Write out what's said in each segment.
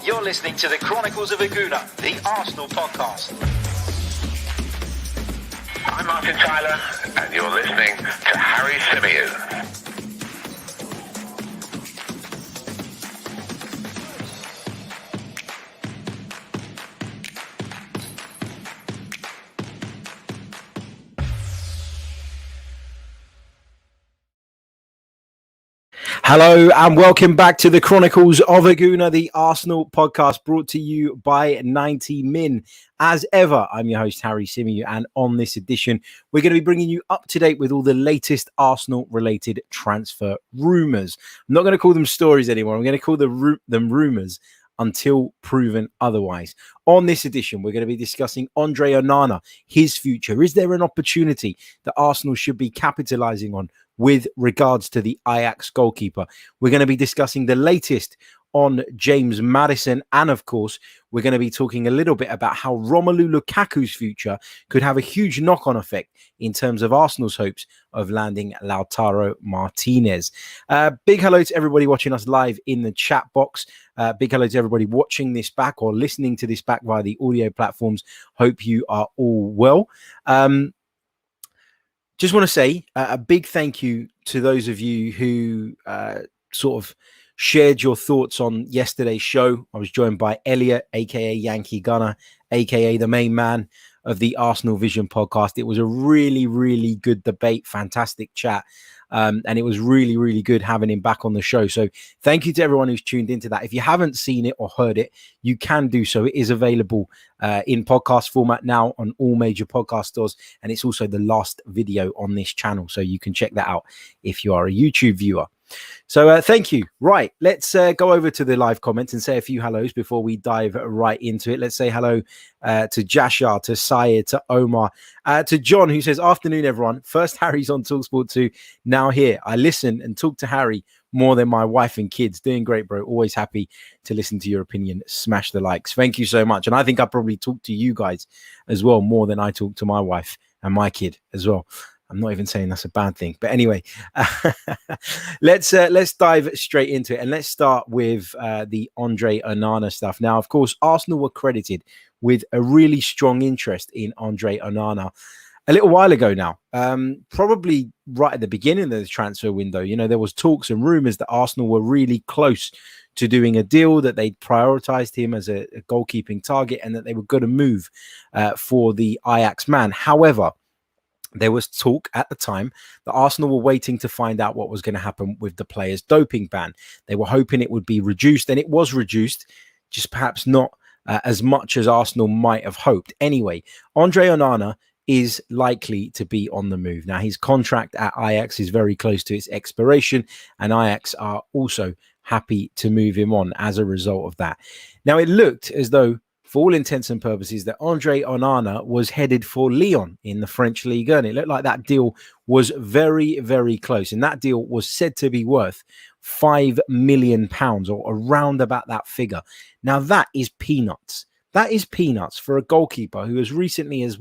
You're listening to the Chronicles of a Gooner, the Arsenal podcast. I'm Martin Tyler, and you're listening to Harry Symeou. Hello and welcome back to the Chronicles of a Gooner, the Arsenal podcast brought to you by 90 Min. As ever, I'm your host, Harry Symeou, and on this edition, we're going to be bringing you up to date with all the latest Arsenal-related transfer rumours. I'm not going to call them stories anymore. I'm going to call them rumours until proven otherwise. On this edition, we're going to be discussing Andre Onana, his future. Is there an opportunity that Arsenal should be capitalising on with regards to the Ajax goalkeeper? We're going to be discussing the latest on James Maddison. And of course, we're going to be talking a little bit about how Romelu Lukaku's future could have a huge knock-on effect in terms of Arsenal's hopes of landing Lautaro Martinez. Big hello to everybody watching us live in the chat box. Big hello to everybody watching this back or listening to this back via the audio platforms. Hope you are all well. Just want to say a big thank you to those of you who sort of shared your thoughts on yesterday's show. I was joined by Elliot, aka Yankee Gunner, aka the main man of the Arsenal Vision podcast. It was a really, really good debate, fantastic chat. And it was really, really good having him back on the show. So thank you to everyone who's tuned into that. If you haven't seen it or heard it, you can do so. It is available in podcast format now on all major podcast stores. And it's also the last video on this channel. So you can check that out if you are a YouTube viewer. So thank you. Right, let's go over to the live comments and say a few hellos before we dive right into it. Let's say hello to Jashar, to Syed, to Omar, to John, who says, afternoon, everyone. First Harry's on TalkSport 2, now here. I listen and talk to Harry more than my wife and kids. Doing great, bro. Always happy to listen to your opinion. Smash the likes. Thank you so much. And I think I probably talk to you guys as well more than I talk to my wife and my kid as well. I'm not even saying that's a bad thing. But anyway, let's dive straight into it. And let's start with the Andre Onana stuff. Now, of course, Arsenal were credited with a really strong interest in Andre Onana a little while ago now, probably right at the beginning of the transfer window. You know, there was talks and rumours that Arsenal were really close to doing a deal, that they'd prioritised him as a goalkeeping target and that they were going to move for the Ajax man. However, there was talk at the time that Arsenal were waiting to find out what was going to happen with the player's doping ban. They were hoping it would be reduced, and it was reduced, just perhaps not as much as Arsenal might have hoped. Anyway, Andre Onana is likely to be on the move. Now, his contract at Ajax is very close to its expiration, and Ajax are also happy to move him on as a result of that. Now, it looked as though, for all intents and purposes, that Andre Onana was headed for Lyon in the French Ligue 1. It looked like that deal was very, very close. And that deal was said to be worth £5 million or around about that figure. Now, that is peanuts. That is peanuts for a goalkeeper who as recently as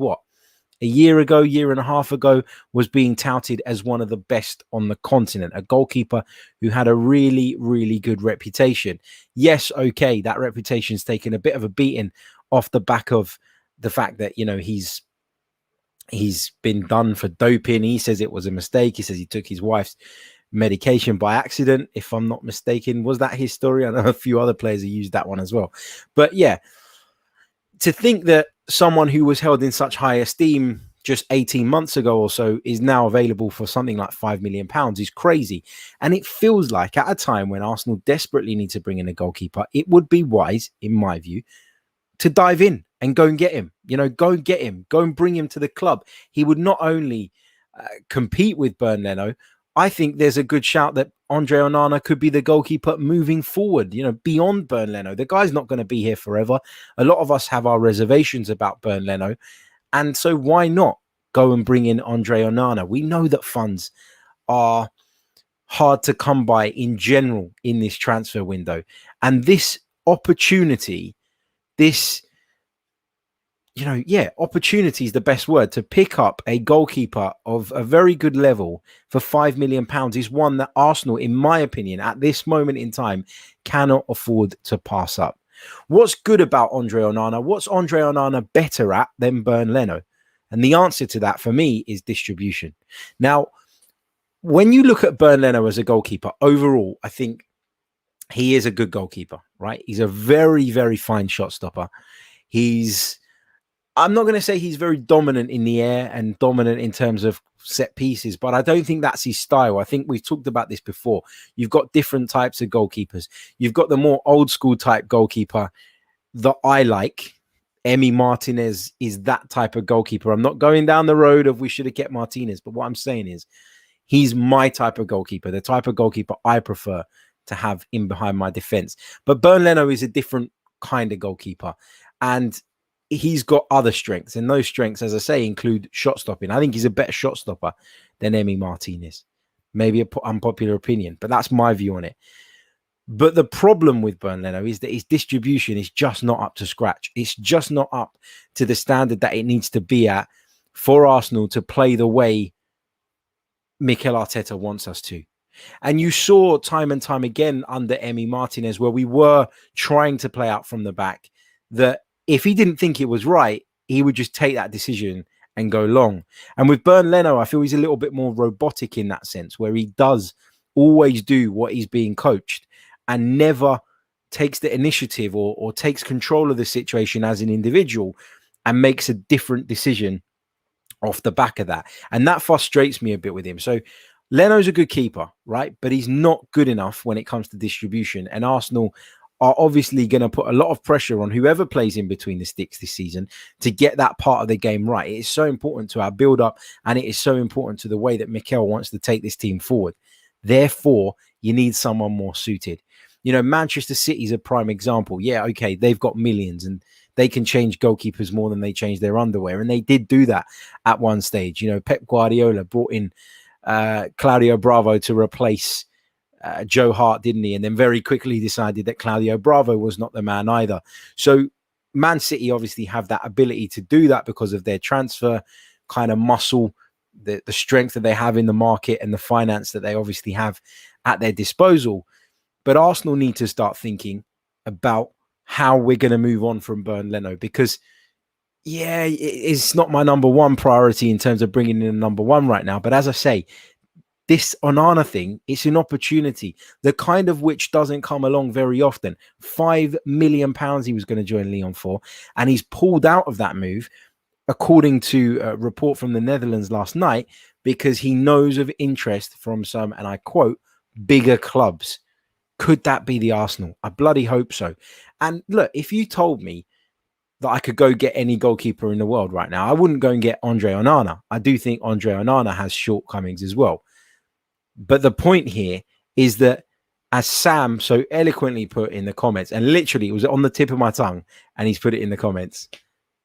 a year and a half ago, was being touted as one of the best on the continent, a goalkeeper who had a really, really good reputation. Yes, okay, that reputation's taken a bit of a beating off the back of the fact that, you know, he's been done for doping. He says it was a mistake. He says he took his wife's medication by accident, if I'm not mistaken. Was that his story? I know a few other players have used that one as well. But yeah, to think that someone who was held in such high esteem just 18 months ago or so is now available for something like £5 million is crazy. And it feels like at a time when Arsenal desperately need to bring in a goalkeeper, it would be wise, in my view, to dive in and go and get him. You know, go and get him. Go and bring him to the club. He would not only compete with Bernd Leno, I think there's a good shout that Andre Onana could be the goalkeeper moving forward, you know, beyond Bernd Leno. The guy's not going to be here forever. A lot of us have our reservations about Bernd Leno. And so why not go and bring in Andre Onana? We know that funds are hard to come by in general in this transfer window. And this opportunity, opportunity is the best word, to pick up a goalkeeper of a very good level for £5 million is one that Arsenal, in my opinion, at this moment in time, cannot afford to pass up. What's good about Andre Onana? What's Andre Onana better at than Bernd Leno? And the answer to that for me is distribution. Now, when you look at Bernd Leno as a goalkeeper, overall, I think he is a good goalkeeper, right? He's a very, very fine shot stopper. I'm not going to say he's very dominant in the air and dominant in terms of set pieces, but I don't think that's his style. I think we've talked about this before. You've got different types of goalkeepers. You've got the more old school type goalkeeper that I like. Emi Martinez is that type of goalkeeper. I'm not going down the road of we should have kept Martinez, but what I'm saying is he's my type of goalkeeper, the type of goalkeeper I prefer to have in behind my defense. But Bernd Leno is a different kind of goalkeeper, and he's got other strengths, and those strengths, as I say, include shot stopping. I think he's a better shot stopper than Emi Martinez. Maybe an unpopular opinion, but that's my view on it. But the problem with Bernd Leno is that his distribution is just not up to scratch. It's just not up to the standard that it needs to be at for Arsenal to play the way Mikel Arteta wants us to. And you saw time and time again under Emi Martinez, where we were trying to play out from the back, that if he didn't think it was right, he would just take that decision and go long. And with Bernd Leno, I feel he's a little bit more robotic in that sense, where he does always do what he's being coached and never takes the initiative or takes control of the situation as an individual and makes a different decision off the back of that. And that frustrates me a bit with him. So Leno's a good keeper, right? But he's not good enough when it comes to distribution. And Arsenal are obviously going to put a lot of pressure on whoever plays in between the sticks this season to get that part of the game right. It is so important to our build-up, and it is so important to the way that Mikel wants to take this team forward. Therefore, you need someone more suited. You know, Manchester City is a prime example. Yeah, okay, they've got millions and they can change goalkeepers more than they change their underwear. And they did do that at one stage. You know, Pep Guardiola brought in Claudio Bravo to replace Joe Hart, didn't he? And then very quickly decided that Claudio Bravo was not the man either. So Man City obviously have that ability to do that because of their transfer kind of muscle, the strength that they have in the market and the finance that they obviously have at their disposal. But Arsenal need to start thinking about how we're going to move on from Bernd Leno, because yeah, it's not my number one priority in terms of bringing in a number one right now. But as I say, this Onana thing, it's an opportunity, the kind of which doesn't come along very often. £5 million he was going to join Lyon for, and he's pulled out of that move, according to a report from the Netherlands last night, because he knows of interest from some, and I quote, bigger clubs. Could that be the Arsenal? I bloody hope so. And look, if you told me that I could go get any goalkeeper in the world right now, I wouldn't go and get Andre Onana. I do think Andre Onana has shortcomings as well. But the point here is that, as Sam so eloquently put in the comments, and literally it was on the tip of my tongue, and he's put it in the comments,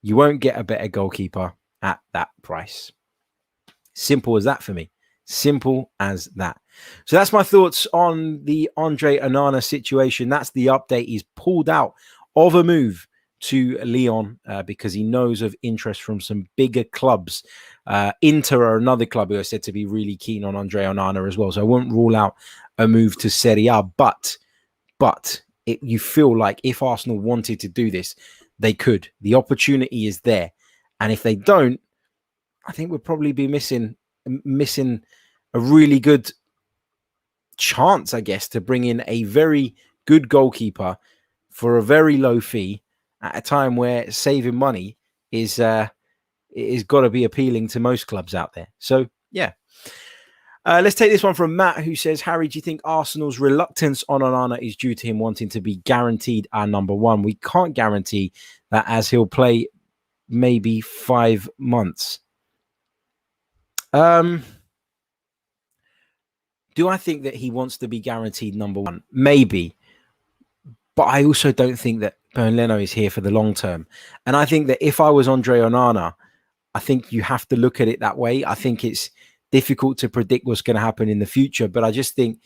you won't get a better goalkeeper at that price. Simple as that for me. Simple as that. So that's my thoughts on the Andre Onana situation. That's the update. He's pulled out of a move to Lyon because he knows of interest from some bigger clubs. Inter are another club who are said to be really keen on Andre Onana as well. So I won't rule out a move to Serie A, but you feel like if Arsenal wanted to do this, they could. The opportunity is there. And if they don't, I think we'll probably be missing a really good chance, I guess, to bring in a very good goalkeeper for a very low fee at a time where saving money is got to be appealing to most clubs out there. So, yeah. Let's take this one from Matt, who says, Harry, do you think Arsenal's reluctance on Onana is due to him wanting to be guaranteed our number one? We can't guarantee that, as he'll play maybe 5 months. Do I think that he wants to be guaranteed number one? Maybe. But I also don't think that Bernd Leno is here for the long term. And I think that if I was Andre Onana, I think you have to look at it that way. I think it's difficult to predict what's going to happen in the future. But I just think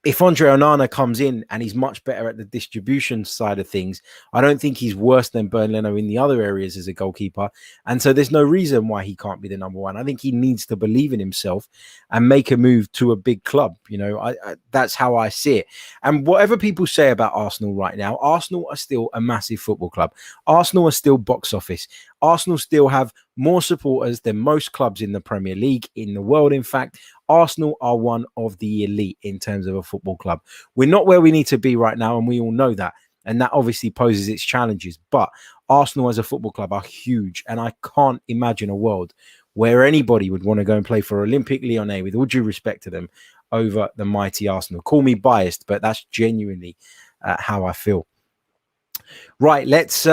if Andre Onana comes in and he's much better at the distribution side of things, I don't think he's worse than Bernd Leno in the other areas as a goalkeeper. And so there's no reason why he can't be the number one. I think he needs to believe in himself and make a move to a big club. You know, I that's how I see it. And whatever people say about Arsenal right now, Arsenal are still a massive football club. Arsenal are still box office. Arsenal still have more supporters than most clubs in the Premier League, in the world, in fact. Arsenal are one of the elite in terms of a football club. We're not where we need to be right now, and we all know that. And that obviously poses its challenges. But Arsenal as a football club are huge, and I can't imagine a world where anybody would want to go and play for Olympique Lyonnais, with all due respect to them, over the mighty Arsenal. Call me biased, but that's genuinely how I feel. Right, let's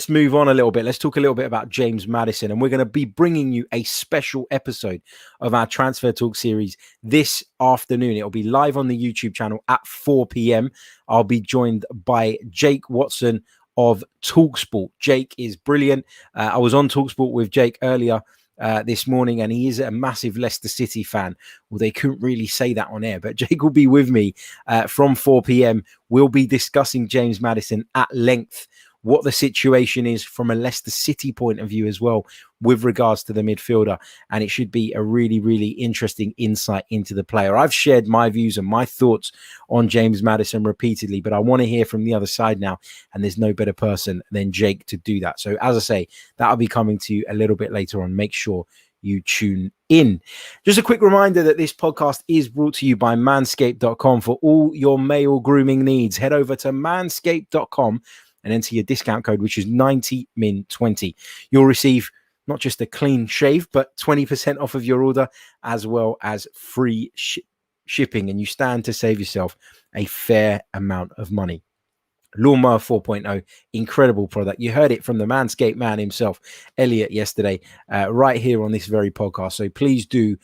move on a little bit. Let's talk a little bit about James Maddison. And we're going to be bringing you a special episode of our Transfer Talk series this afternoon. It'll be live on the YouTube channel at 4 p.m. I'll be joined by Jake Watson of TalkSport. Jake is brilliant. I was on TalkSport with Jake earlier this morning, and he is a massive Leicester City fan. Well, they couldn't really say that on air, but Jake will be with me from 4 p.m. We'll be discussing James Maddison at length, what the situation is from a Leicester City point of view as well with regards to the midfielder. And it should be a really, really interesting insight into the player. I've shared my views and my thoughts on James Maddison repeatedly, but I want to hear from the other side now. And there's no better person than Jake to do that. So as I say, that'll be coming to you a little bit later on. Make sure you tune in. Just a quick reminder that this podcast is brought to you by manscaped.com. For all your male grooming needs, head over to manscaped.com and enter your discount code, which is 90min20. You'll receive not just a clean shave, but 20% off of your order, as well as free shipping. And you stand to save yourself a fair amount of money. Lawnmower 4.0, incredible product. You heard it from the Manscaped man himself, Elliot, yesterday, right here on this very podcast. So please do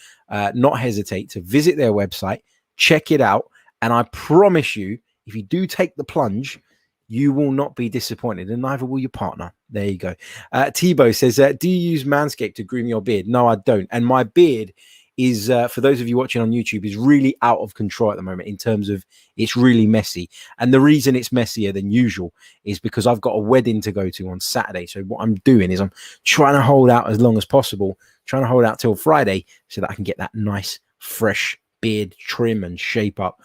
not hesitate to visit their website, check it out. And I promise you, if you do take the plunge, you will not be disappointed, and neither will your partner. There you go. Tebow says, do you use Manscaped to groom your beard? No, I don't. And my beard is, for those of you watching on YouTube, is really out of control at the moment in terms of it's really messy. And the reason it's messier than usual is because I've got a wedding to go to on Saturday. So what I'm doing is I'm trying to hold out as long as possible, trying to hold out till Friday so that I can get that nice, fresh beard trim and shape up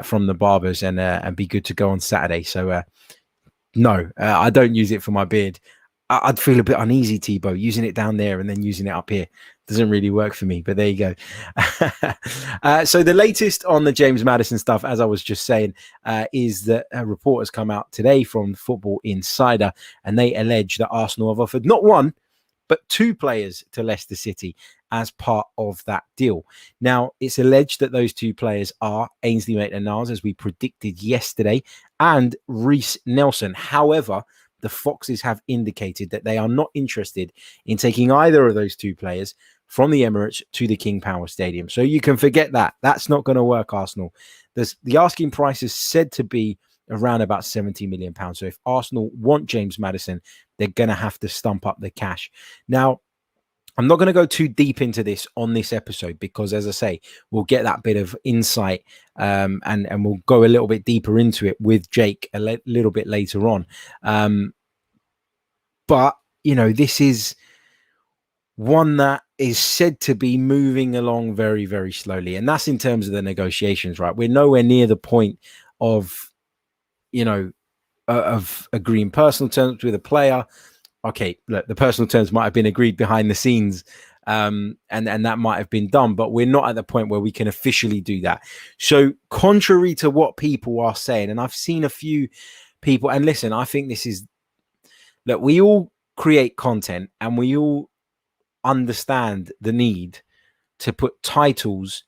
from the barbers and be good to go on Saturday. So no, I don't use it for my beard. I'd feel a bit uneasy, Tebow, using it down there and then using it up here. Doesn't really work for me, but there you go. So the latest on the James Maddison stuff, as I was just saying, is that a report has come out today from Football Insider, and they allege that Arsenal have offered not one, but two players to Leicester City as part of that deal. Now, it's alleged that those two players are Ainsley Maitland-Niles, as we predicted yesterday, and Reece Nelson. However, the Foxes have indicated that they are not interested in taking either of those two players from the Emirates to the King Power Stadium. So you can forget that. That's not going to work, Arsenal. The asking price is said to be around about £70 million. So if Arsenal want James Maddison, they're going to have to stump up the cash. Now, I'm not going to go too deep into this on this episode because, as I say, we'll get that bit of insight and we'll go a little bit deeper into it with Jake a little bit later on. But, you know, this is one that is said to be moving along very, very slowly. And that's in terms of the negotiations, right? We're nowhere near the point of, you know, of agreeing personal terms with a player. Okay, look, the personal terms might have been agreed behind the scenes and that might have been done, but we're not at the point where we can officially do that. So contrary to what people are saying, and I've seen a few people, and listen, I think this is, look, we all create content and we all understand the need to put titles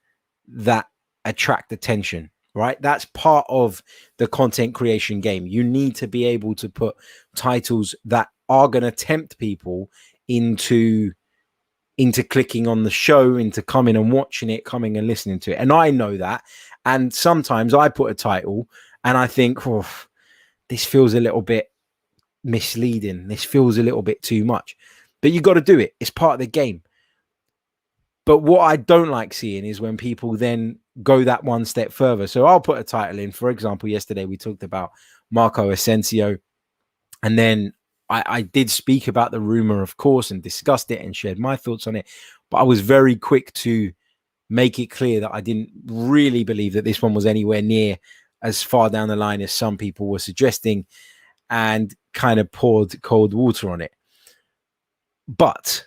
that attract attention, right? That's part of the content creation game. You need to be able to put titles that are going to tempt people into clicking on the show, into coming and watching it, coming and listening to it. And I know that. And sometimes I put a title and I think, oh, this feels a little bit misleading. This feels a little bit too much. But you got to do it. It's part of the game. But what I don't like seeing is when people then go that one step further. So I'll put a title in. For example, yesterday we talked about Marco Asensio. And then I did speak about the rumor, of course, and discussed it and shared my thoughts on it. But I was very quick to make it clear that I didn't really believe that this one was anywhere near as far down the line as some people were suggesting, and kind of poured cold water on it. But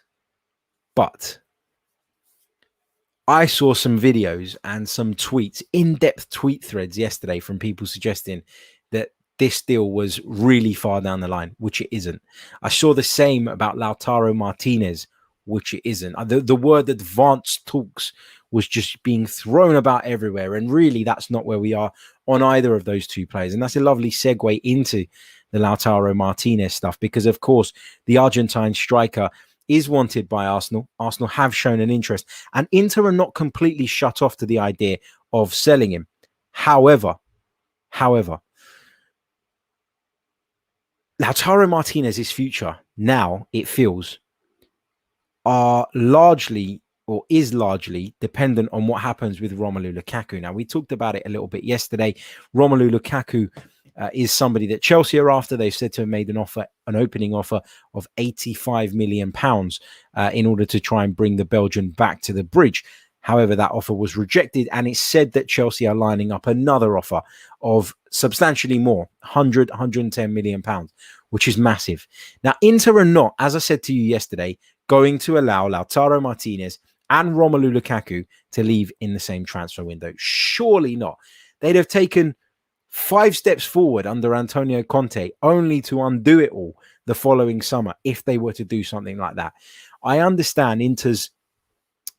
I saw some videos and some tweets, in-depth tweet threads yesterday from people suggesting that this deal was really far down the line, which it isn't. I saw the same about Lautaro Martinez, which it isn't. The word advanced talks was just being thrown about everywhere. And really, that's not where we are on either of those two players. And that's a lovely segue into the Lautaro Martinez stuff, because, of course, the Argentine striker is wanted by Arsenal. Arsenal have shown an interest, and Inter are not completely shut off to the idea of selling him. However, Lautaro Martinez's future now, it feels, is largely dependent on what happens with Romelu Lukaku. Now, we talked about it a little bit yesterday. Romelu Lukaku is somebody that Chelsea are after. They've said to have made an opening offer of £85 million in order to try and bring the Belgian back to the bridge. However, that offer was rejected, and it's said that Chelsea are lining up another offer of substantially more, 110 million pounds, which is massive. Now, Inter are not, as I said to you yesterday, going to allow Lautaro Martinez and Romelu Lukaku to leave in the same transfer window. Surely not. They'd have taken 5 steps forward under Antonio Conte, only to undo it all the following summer if they were to do something like that. I understand Inter's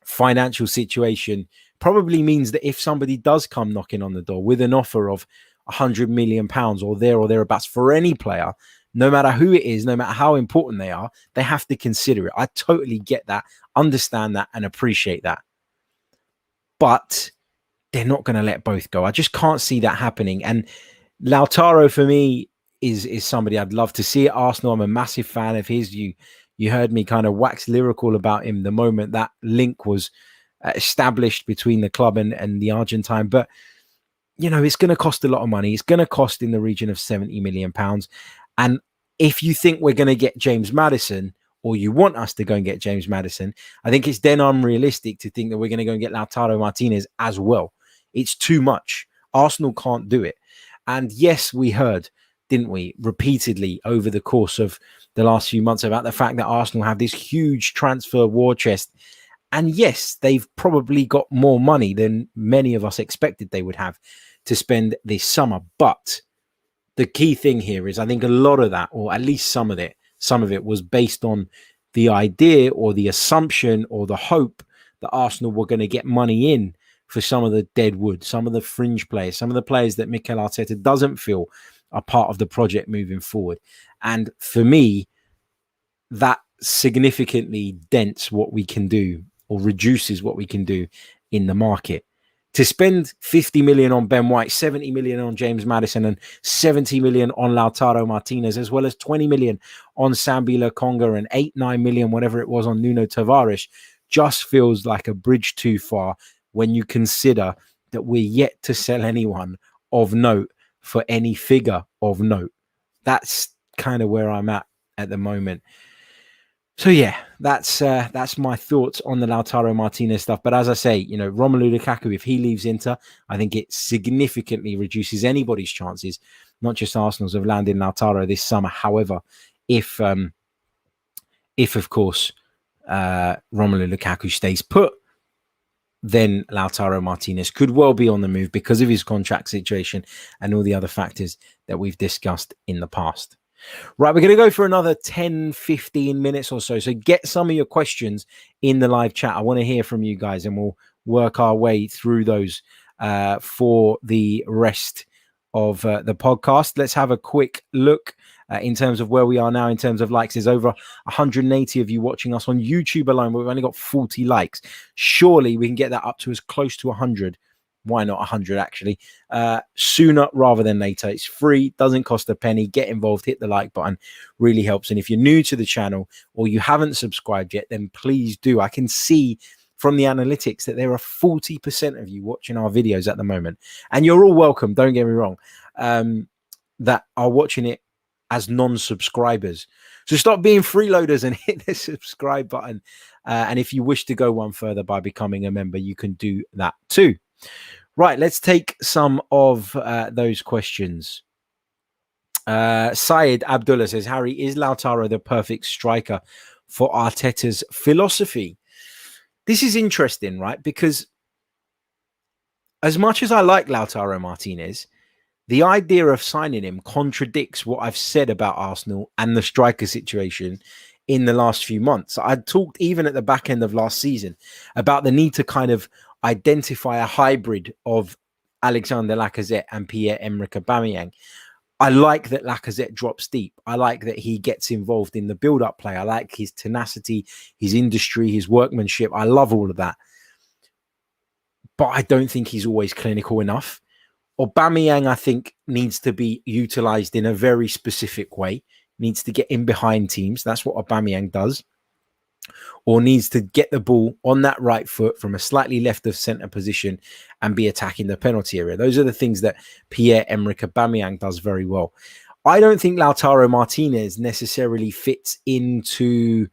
financial situation probably means that if somebody does come knocking on the door with an offer of £100 million or thereabouts for any player, no matter who it is, no matter how important they are, they have to consider it. I totally get that, understand that, and appreciate that. But they're not going to let both go. I just can't see that happening. And Lautaro, for me, is somebody I'd love to see at Arsenal. I'm a massive fan of his. You heard me kind of wax lyrical about him the moment that link was established between the club and the Argentine. But, you know, it's going to cost a lot of money. It's going to cost in the region of £70 million. And if you think we're going to get James Maddison, or you want us to go and get James Maddison, I think it's then unrealistic to think that we're going to go and get Lautaro Martinez as well. It's too much. Arsenal can't do it. And yes, we heard, didn't we, repeatedly over the course of the last few months about the fact that Arsenal have this huge transfer war chest. And yes, they've probably got more money than many of us expected they would have to spend this summer. But the key thing here is I think a lot of that, or at least some of it was based on the idea or the assumption or the hope that Arsenal were going to get money in for some of the dead wood, some of the fringe players, some of the players that Mikel Arteta doesn't feel are part of the project moving forward. And for me, that significantly dents what we can do or reduces what we can do in the market. To spend 50 million on Ben White, 70 million on James Maddison, and 70 million on Lautaro Martinez, as well as 20 million on Sambi Lokonga and 9 million, whatever it was, on Nuno Tavares, just feels like a bridge too far when you consider that we're yet to sell anyone of note for any figure of note. That's kind of where I'm at the moment. So yeah, that's my thoughts on the Lautaro Martinez stuff. But as I say, you know, Romelu Lukaku, if he leaves Inter, I think it significantly reduces anybody's chances, not just Arsenal's, of landing Lautaro this summer. However, if of course Romelu Lukaku stays put, then Lautaro Martinez could well be on the move because of his contract situation and all the other factors that we've discussed in the past. Right, we're going to go for another 10, 15 minutes or so. So get some of your questions in the live chat. I want to hear from you guys, and we'll work our way through those for the rest of the podcast. Let's have a quick look in terms of where we are now in terms of likes. There's over 180 of you watching us on YouTube alone. We've only got 40 likes. Surely we can get that up to as close to 100. Why not 100 actually? Sooner rather than later. It's free, doesn't cost a penny. Get involved, hit the like button, really helps. And if you're new to the channel or you haven't subscribed yet, then please do. I can see from the analytics that there are 40% of you watching our videos at the moment. And you're all welcome, don't get me wrong, that are watching it as non-subscribers. So stop being freeloaders and hit the subscribe button. And if you wish to go one further by becoming a member, you can do that too. Right, let's take some of those questions. Syed Abdullah says, Harry, is Lautaro the perfect striker for Arteta's philosophy? This is interesting, right? Because as much as I like Lautaro Martinez, the idea of signing him contradicts what I've said about Arsenal and the striker situation in the last few months. I'd talked even at the back end of last season about the need to kind of identify a hybrid of Alexander Lacazette and Pierre-Emerick Aubameyang. I like that Lacazette drops deep. I like that he gets involved in the build-up play. I like his tenacity, his industry, his workmanship. I love all of that. But I don't think he's always clinical enough. Aubameyang, I think, needs to be utilized in a very specific way. Needs to get in behind teams. That's what Aubameyang does. Or needs to get the ball on that right foot from a slightly left of centre position and be attacking the penalty area. Those are the things that Pierre-Emerick Aubameyang does very well. I don't think Lautaro Martinez necessarily fits into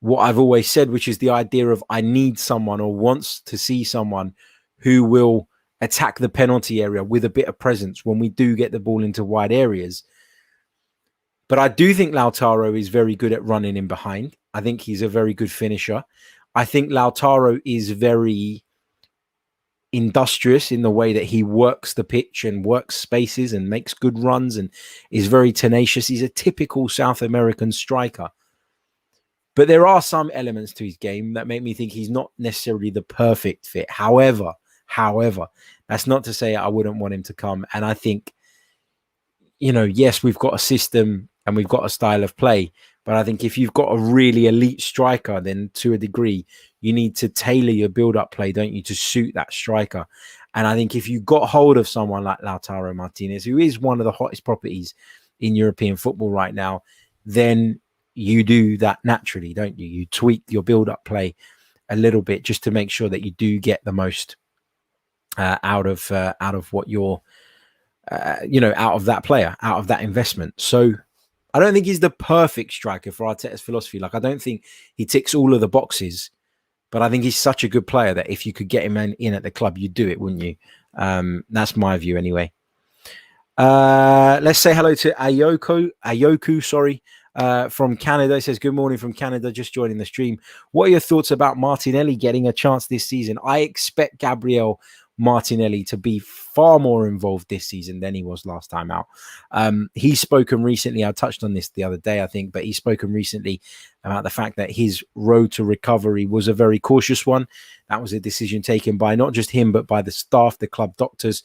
what I've always said, which is the idea of I need someone or wants to see someone who will attack the penalty area with a bit of presence when we do get the ball into wide areas. But I do think Lautaro is very good at running in behind. I think he's a very good finisher. I think Lautaro is very industrious in the way that he works the pitch and works spaces and makes good runs and is very tenacious. He's a typical South American striker. But there are some elements to his game that make me think he's not necessarily the perfect fit. However, that's not to say I wouldn't want him to come. And I think, yes, we've got a system and we've got a style of play. But I think if you've got a really elite striker, then to a degree, you need to tailor your build-up play, don't you, to suit that striker. And I think if you got hold of someone like Lautaro Martinez, who is one of the hottest properties in European football right now, then you do that naturally, don't you? You tweak your build-up play a little bit just to make sure that you do get the most out of what you're, out of that player, out of that investment. So I don't think he's the perfect striker for Arteta's philosophy. Like, I don't think he ticks all of the boxes, but I think he's such a good player that if you could get him in at the club, you'd do it, wouldn't you? That's my view anyway. Let's say hello to Ayoku, from Canada. He says, good morning from Canada, just joining the stream. What are your thoughts about Martinelli getting a chance this season? I expect Gabriel Martinelli to be far more involved this season than he was last time out. He's spoken recently, I touched on this the other day, I think, but he's spoken recently about the fact that his road to recovery was a very cautious one. That was a decision taken by not just him, but by the staff, the club doctors.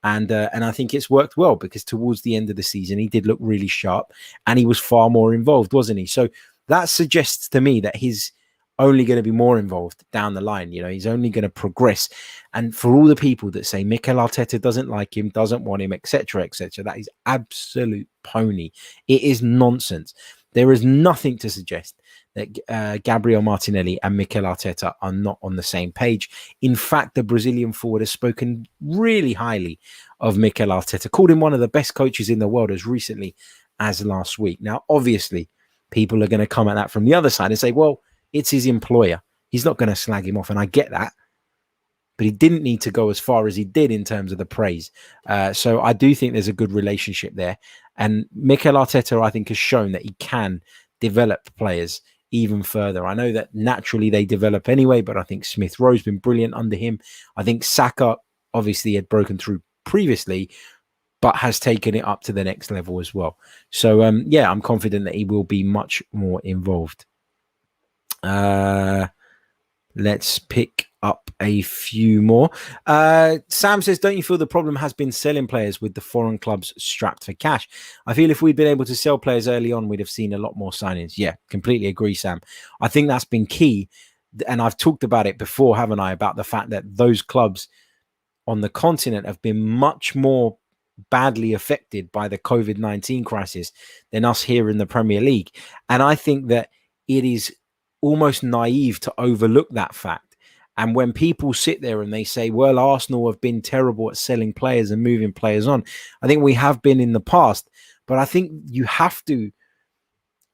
And I think it's worked well because towards the end of the season, he did look really sharp and he was far more involved, wasn't he? So that suggests to me that he's only going to be more involved down the line. He's only going to progress. And for all the people that say Mikel Arteta doesn't like him, doesn't want him, etc., that is absolute pony. It is nonsense. There is nothing to suggest that Gabriel Martinelli and Mikel Arteta are not on the same page. In fact, the Brazilian forward has spoken really highly of Mikel Arteta, called him one of the best coaches in the world as recently as last week. Now, obviously, people are going to come at that from the other side and say, well, it's his employer. He's not going to slag him off. And I get that. But he didn't need to go as far as he did in terms of the praise. So I do think there's a good relationship there. And Mikel Arteta, I think, has shown that he can develop players even further. I know that naturally they develop anyway, but I think Smith Rowe's been brilliant under him. I think Saka obviously had broken through previously, but has taken it up to the next level as well. So, I'm confident that he will be much more involved. Let's pick up a few more. Sam says, don't you feel the problem has been selling players with the foreign clubs strapped for cash? I feel if we'd been able to sell players early on, we'd have seen a lot more signings. Yeah, completely agree, Sam. I think that's been key. And I've talked about it before, haven't I, about the fact that those clubs on the continent have been much more badly affected by the COVID-19 crisis than us here in the Premier League. And I think that it is almost naive to overlook that fact. And when people sit there and they say, well, Arsenal have been terrible at selling players and moving players on, I think we have been in the past. But I think you have to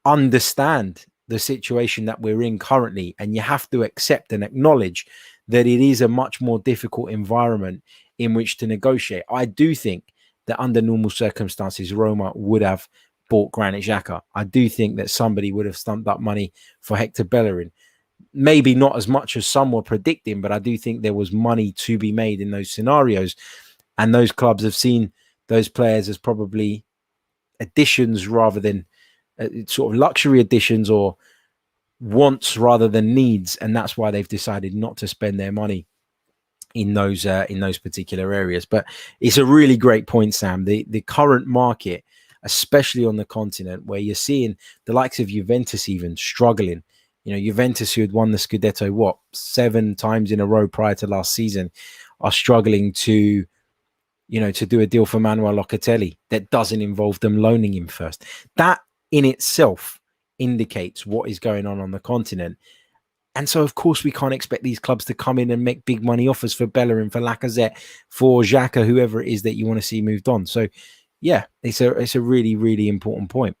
understand the situation that we're in currently, and you have to accept and acknowledge that it is a much more difficult environment in which to negotiate. I do think that under normal circumstances, Roma would have bought Granit Xhaka. I do think that somebody would have stumped up money for Hector Bellerin. Maybe not as much as some were predicting, but I do think there was money to be made in those scenarios. And those clubs have seen those players as probably additions rather than sort of luxury additions, or wants rather than needs. And that's why they've decided not to spend their money in those particular areas. But it's a really great point, Sam. The current market, especially on the continent, where you're seeing the likes of Juventus even struggling. You know, Juventus, who had won the Scudetto, 7 times in a row prior to last season, are struggling to do a deal for Manuel Locatelli that doesn't involve them loaning him first. That in itself indicates what is going on the continent. And so, of course, we can't expect these clubs to come in and make big money offers for Bellerin, for Lacazette, for Xhaka, whoever it is that you want to see moved on. So, yeah, it's a really, really important point.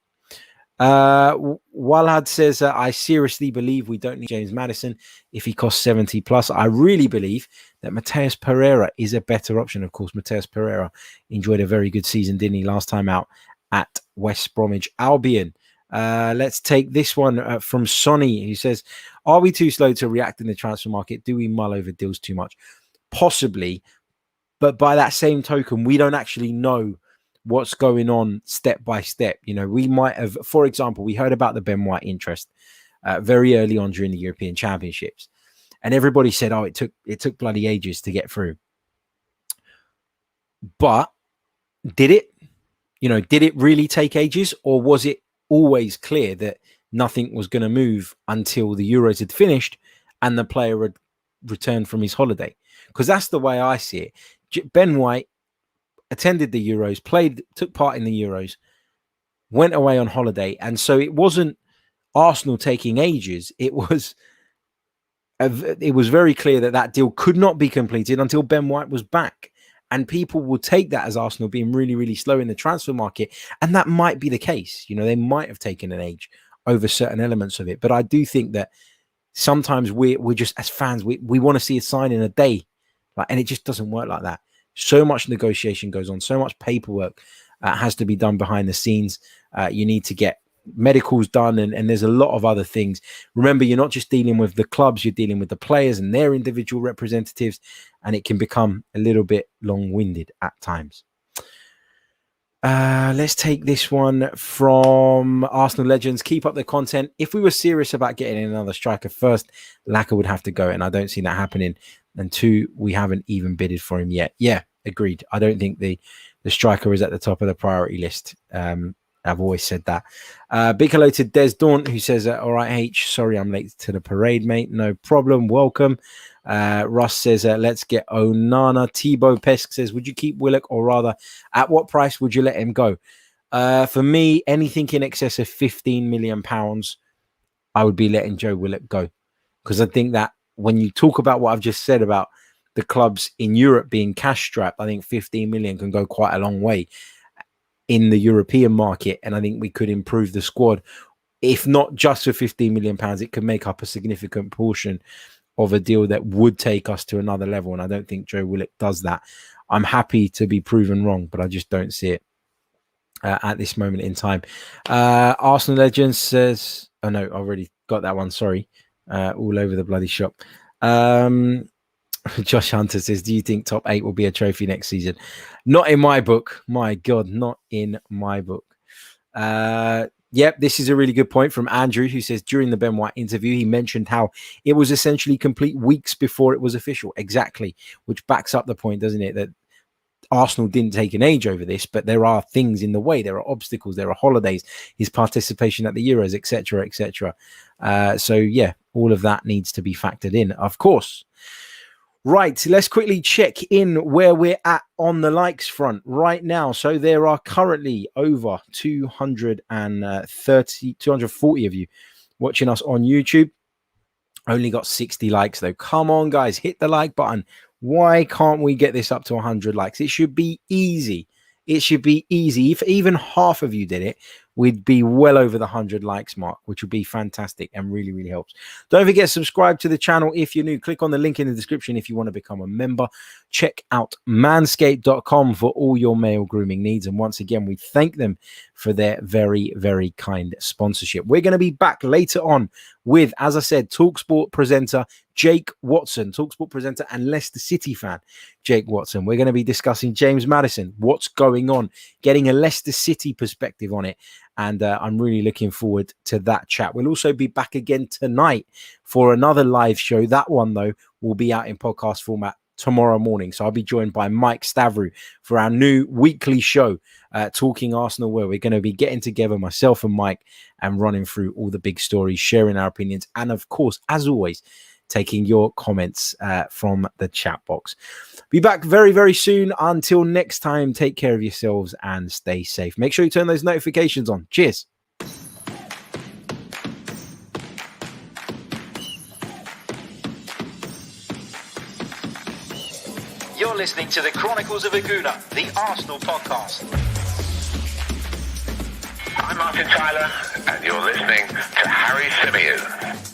Walhad says, I seriously believe we don't need James Maddison if he costs 70 plus. I really believe that Mateus Pereira is a better option. Of course, Mateus Pereira enjoyed a very good season, didn't he, last time out at West Bromwich Albion. Let's take this one from Sonny, who says, are we too slow to react in the transfer market? Do we mull over deals too much? Possibly. But by that same token, we don't actually know what's going on step by step. You know, we might have, for example, we heard about the Ben White interest very early on during the European Championships. And everybody said, oh, it took bloody ages to get through. But did it? You know, did it really take ages, or was it always clear that nothing was going to move until the Euros had finished and the player had returned from his holiday? Because that's the way I see it. Ben White attended the Euros, took part in the Euros, went away on holiday. And so it wasn't Arsenal taking ages. It was very clear that deal could not be completed until Ben White was back. And people will take that as Arsenal being really, really slow in the transfer market. And that might be the case. You know, they might have taken an age over certain elements of it. But I do think that sometimes we're just, as fans, we want to see a sign in a day. And it just doesn't work like that. So much negotiation goes on. So much paperwork has to be done behind the scenes. You need to get medicals done, and there's a lot of other things. Remember, you're not just dealing with the clubs, you're dealing with the players and their individual representatives, and it can become a little bit long-winded at times. Let's take this one from Arsenal Legends. Keep up the content. If we were serious about getting another striker, first, Laka would have to go, and I don't see that happening. And 2, we haven't even bidded for him yet. Yeah, agreed. I don't think the striker is at the top of the priority list. I've always said that. Big hello to Des Dawn, who says, all right, H, sorry I'm late to the parade, mate. No problem. Welcome. Russ says, let's get Onana. Thibaut Pesk says, would you keep Willock, or rather, at what price would you let him go? For me, anything in excess of £15 million, I would be letting Joe Willock go. Because I think that when you talk about what I've just said about the clubs in Europe being cash strapped, I think 15 million can go quite a long way in the European market. And I think we could improve the squad. If not just for £15 million, it could make up a significant portion of a deal that would take us to another level. And I don't think Joe Willock does that. I'm happy to be proven wrong, but I just don't see it at this moment in time. Arsenal Legends says, oh no, I already got that one. Sorry. All over the bloody shop. Josh Hunter says, do you think top 8 will be a trophy next season? Not in my book. My God, not in my book. Yep, this is a really good point from Andrew, who says during the Ben White interview, he mentioned how it was essentially complete weeks before it was official. Exactly, which backs up the point, doesn't it, that Arsenal didn't take an age over this, but there are things in the way. There are obstacles, there are holidays, his participation at the Euros, etc., etc. So, yeah, all of that needs to be factored in, of course. Right, let's quickly check in where we're at on the likes front right now. So there are currently over 240 of you watching us on YouTube. Only got 60 likes though. Come on, guys, hit the like button. Why can't we get this up to 100 likes? It should be easy. It should be easy. If even half of you did it, we'd be well over the 100 likes mark, which would be fantastic and really, really helps. Don't forget to subscribe to the channel if you're new. Click on the link in the description if you want to become a member. Check out manscaped.com for all your male grooming needs. And once again, we thank them for their very, very kind sponsorship. We're going to be back later on with, as I said, TalkSport presenter Jake Watson, TalkSport presenter and Leicester City fan Jake Watson. We're going to be discussing James Maddison, what's going on, getting a Leicester City perspective on it. And I'm really looking forward to that chat. We'll also be back again tonight for another live show. That one, though, will be out in podcast format tomorrow morning. So I'll be joined by Mike Stavrou for our new weekly show, Talking Arsenal, where we're going to be getting together, myself and Mike, and running through all the big stories, sharing our opinions, and of course, as always, taking your comments from the chat box. Be back very, very soon. Until next time, take care of yourselves and stay safe. Make sure you turn those notifications on. Cheers. You're listening to the Chronicles of a Gooner, the Arsenal podcast. I'm Martin Tyler, and you're listening to Harry Symeou.